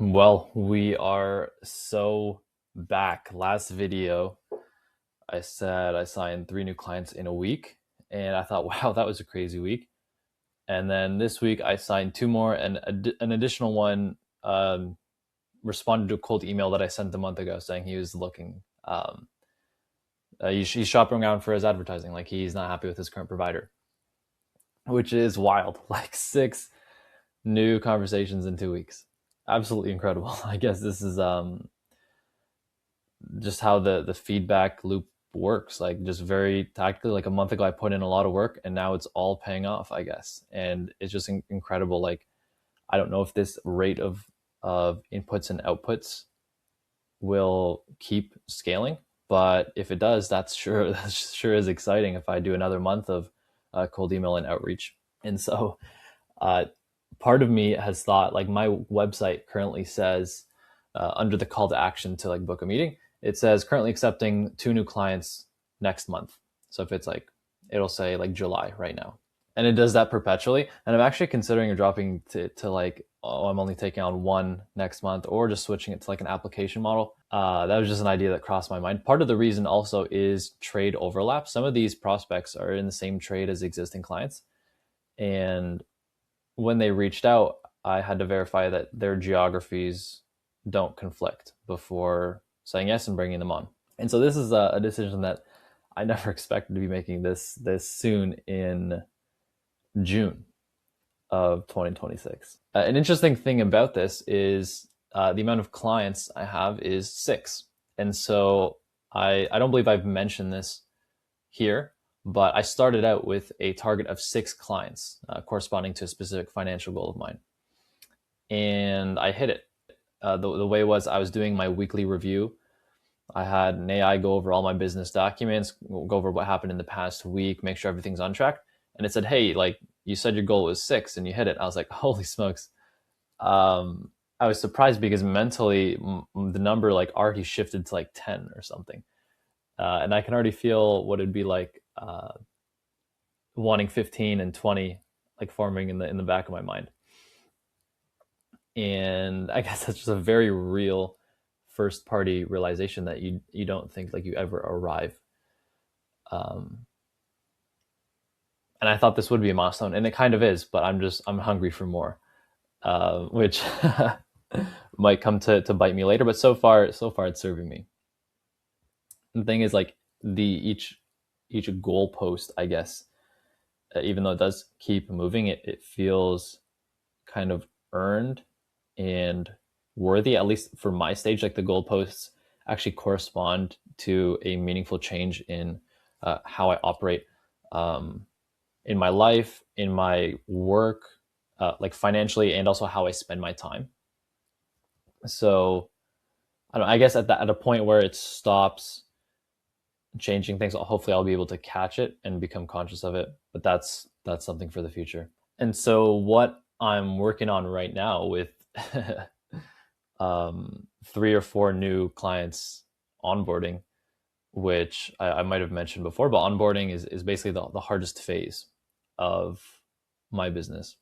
Well, we are so back. Last video, I said I signed 3 new clients in a week, and I thought, wow, that was a crazy week. And then this week, I signed 2 more, and an additional one responded to a cold email that I sent a month ago saying he was looking. He's shopping around for his advertising, like he's not happy with his current provider, which is wild. Like 6 new conversations in 2 weeks. Absolutely incredible. I guess this is just how the feedback loop works, like just very tactically. Like a month ago I put in a lot of work and now it's all paying off, I guess. And it's just incredible. Like I don't know if this rate of inputs and outputs will keep scaling, but if it does, that sure is exciting if I do another month of cold email and outreach. And so uh, part of me has thought, like, my website currently says under the call to action to like book a meeting, it says currently accepting 2 new clients next month. So if it's like, it'll say like July right now, and it does that perpetually. And I'm actually considering dropping to like, oh, I'm only taking on one next month, or just switching it to like an application model. That was just an idea that crossed my mind. Part of the reason also is trade overlap. Some of these prospects are in the same trade as existing clients, and when they reached out, I had to verify that their geographies don't conflict before saying yes and bringing them on. And so this is a decision that I never expected to be making this soon in June of 2026. An interesting thing about this is the amount of clients I have is 6. And so I don't believe I've mentioned this here, but I started out with a target of 6 clients, corresponding to a specific financial goal of mine. And I hit it. The way was, I was doing my weekly review. I had an AI go over all my business documents, go over what happened in the past week, make sure everything's on track. And it said, hey, like, you said your goal was 6 and you hit it. I was like, holy smokes. I was surprised because mentally the number like already shifted to like 10 or something. And I can already feel what it'd be like wanting 15 and 20 like forming in the back of my mind. And I guess that's just a very real first party realization that you don't think like you ever arrive. Um, and I thought this would be a milestone, and it kind of is, but I'm hungry for more, which might come to bite me later. But so far it's serving me. The thing is, like, the each goal post, I guess, even though it does keep moving, it feels kind of earned and worthy, at least for my stage. Like the goalposts actually correspond to a meaningful change in how I operate, in my life, in my work, like financially, and also how I spend my time. So I don't know, I guess at a point where it stops changing things, hopefully I'll be able to catch it and become conscious of it. But that's something for the future. And so what I'm working on right now with 3 or 4 new clients onboarding, which I might have mentioned before, but onboarding is basically the hardest phase of my business,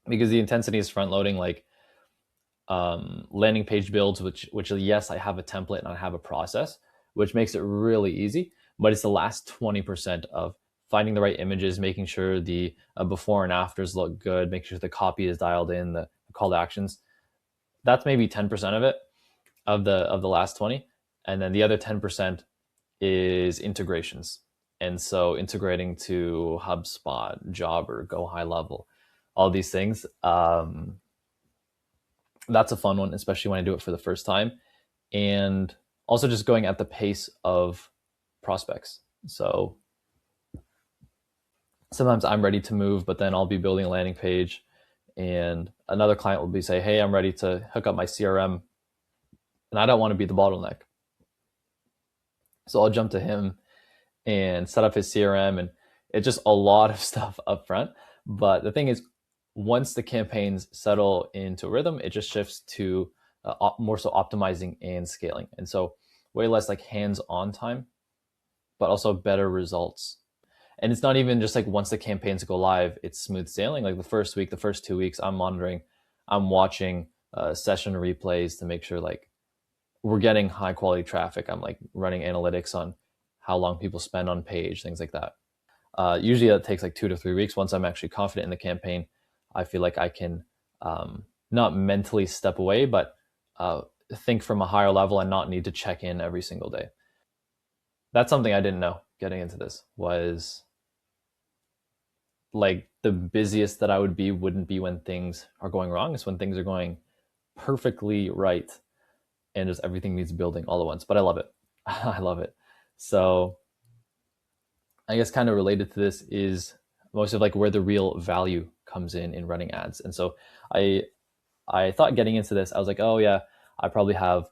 because the intensity is front loading, like landing page builds, which yes, I have a template and I have a process, which makes it really easy, but it's the last 20% of finding the right images, making sure the before and afters look good, making sure the copy is dialed in, the call to actions. That's maybe 10% of it, of the last 20. And then the other 10% is integrations. And so integrating to HubSpot, Jobber, Go High Level, all these things. That's a fun one, especially when I do it for the first time. And also just going at the pace of prospects. So sometimes I'm ready to move, but then I'll be building a landing page and another client will be say, hey, I'm ready to hook up my CRM and I don't want to be the bottleneck. So I'll jump to him and set up his CRM, and it's just a lot of stuff up front. But the thing is, once the campaigns settle into rhythm, it just shifts to more so optimizing and scaling. And so way less like hands-on time, but also better results. And it's not even just like once the campaigns go live, it's smooth sailing. Like the first week, the first 2 weeks, I'm monitoring, I'm watching session replays to make sure like we're getting high quality traffic. I'm like running analytics on how long people spend on page, things like that. Usually that takes like 2 to 3 weeks. Once I'm actually confident in the campaign, I feel like I can not mentally step away, but think from a higher level and not need to check in every single day. That's something I didn't know getting into this, was like the busiest that I would be wouldn't be when things are going wrong. It's when things are going perfectly right and just everything needs building all at once. But I love it. I love it. So I guess kind of related to this is most of like where the real value comes in running ads. And so I thought getting into this, I was like, oh yeah, I probably have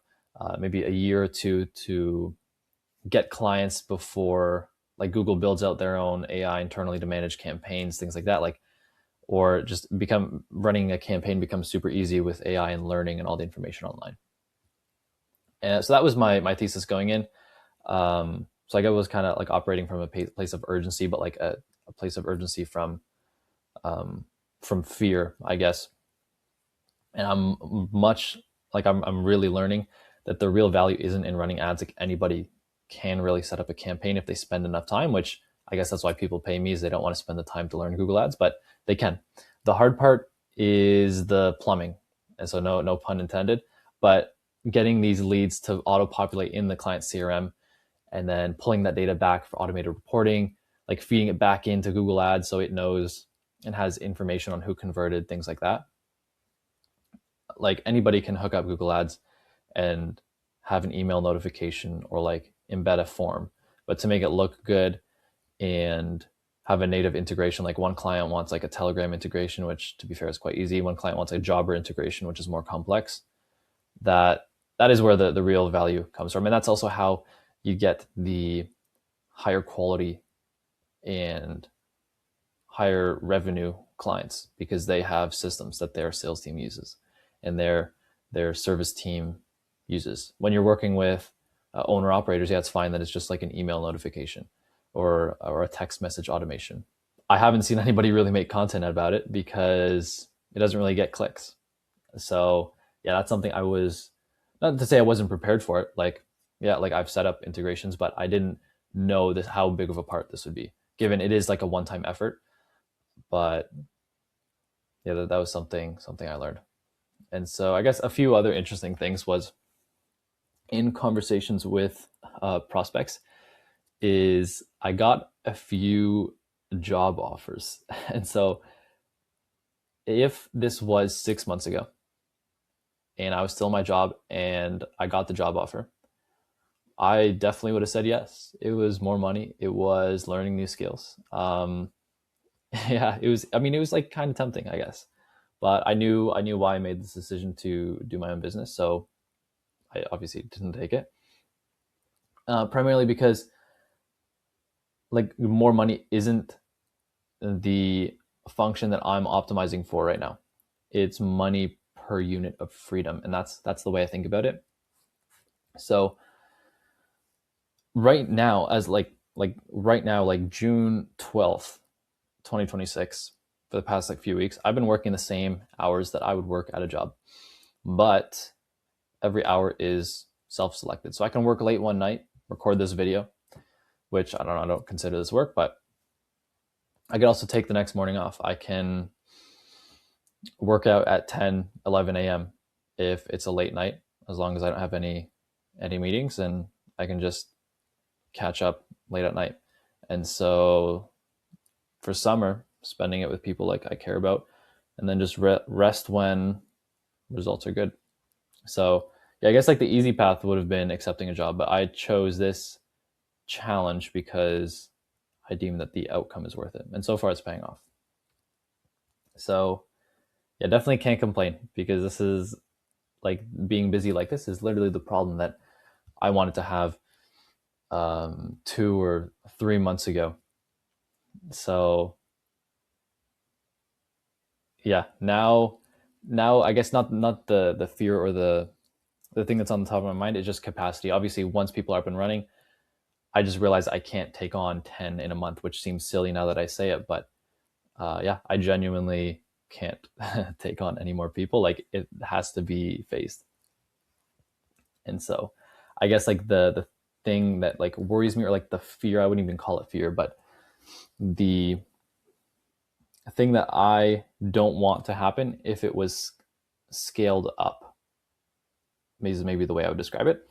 maybe a year or two to get clients before like Google builds out their own AI internally to manage campaigns, things like that. Like, or just become running a campaign becomes super easy with AI and learning and all the information online. And so that was my thesis going in. So I was kind of like operating from a place of urgency, but like a place of urgency from fear, I guess. And I'm really learning that the real value isn't in running ads. Like anybody can really set up a campaign if they spend enough time, which I guess that's why people pay me, is they don't want to spend the time to learn Google Ads, but they can. The hard part is the plumbing. And so no pun intended, but getting these leads to auto-populate in the client CRM and then pulling that data back for automated reporting, like feeding it back into Google Ads so it knows and has information on who converted, things like that. Like anybody can hook up Google Ads and have an email notification or like embed a form, but to make it look good and have a native integration, like one client wants like a Telegram integration, which to be fair is quite easy. One client wants a Jobber integration, which is more complex. That is where the real value comes from. And that's also how you get the higher quality and higher revenue clients, because they have systems that their sales team uses and their service team uses. When you're working with owner operators, yeah, it's fine that it's just like an email notification or a text message automation. I haven't seen anybody really make content about it because it doesn't really get clicks. So yeah, that's something I was, not to say I wasn't prepared for it. Like, yeah, like I've set up integrations, but I didn't know this, how big of a part this would be, given it is like a one-time effort. But yeah, that was something I learned. And so I guess a few other interesting things was in conversations with prospects is I got a few job offers. And so if this was 6 months ago and I was still in my job and I got the job offer, I definitely would have said yes. It was more money. It was learning new skills. Yeah, it was, I mean, it was like kind of tempting, I guess, but I knew why I made this decision to do my own business. So I obviously didn't take it. Primarily because like more money isn't the function that I'm optimizing for right now. It's money per unit of freedom. And that's the way I think about it. So right now, as like right now, like June 12th, 2026, for the past like few weeks, I've been working the same hours that I would work at a job, but every hour is self-selected. So I can work late one night, record this video, which I don't consider this work, but I could also take the next morning off. I can work out at 10, 11 a.m. if it's a late night, as long as I don't have any meetings, and I can just catch up late at night. And so for summer, spending it with people like I care about, and then just rest when results are good. So yeah, I guess like the easy path would have been accepting a job, but I chose this challenge because I deem that the outcome is worth it. And so far it's paying off. So yeah, definitely can't complain, because this is like, being busy like this is literally the problem that I wanted to have 2 or 3 months ago. So yeah, now I guess not the fear or the thing that's on the top of my mind is just capacity. Obviously, once people are up and running, I just realized I can't take on 10 in a month, which seems silly now that I say it, but yeah, I genuinely can't take on any more people. Like it has to be faced. And so I guess like the thing that like worries me, or like the fear, I wouldn't even call it fear, but the thing that I don't want to happen if it was scaled up, maybe the way I would describe it.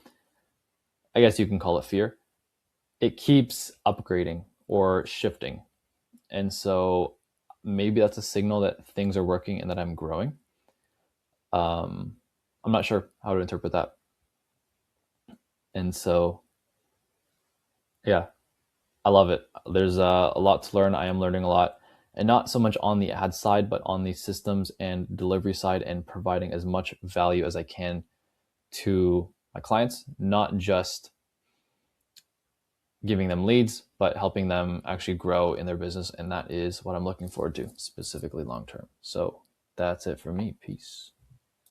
I guess you can call it fear. It keeps upgrading or shifting. And so maybe that's a signal that things are working and that I'm growing. I'm not sure how to interpret that. And so, yeah, I love it. There's a lot to learn. I am learning a lot, and not so much on the ad side, but on the systems and delivery side, and providing as much value as I can to my clients, not just giving them leads, but helping them actually grow in their business. And that is what I'm looking forward to, specifically long term. So that's it for me. Peace.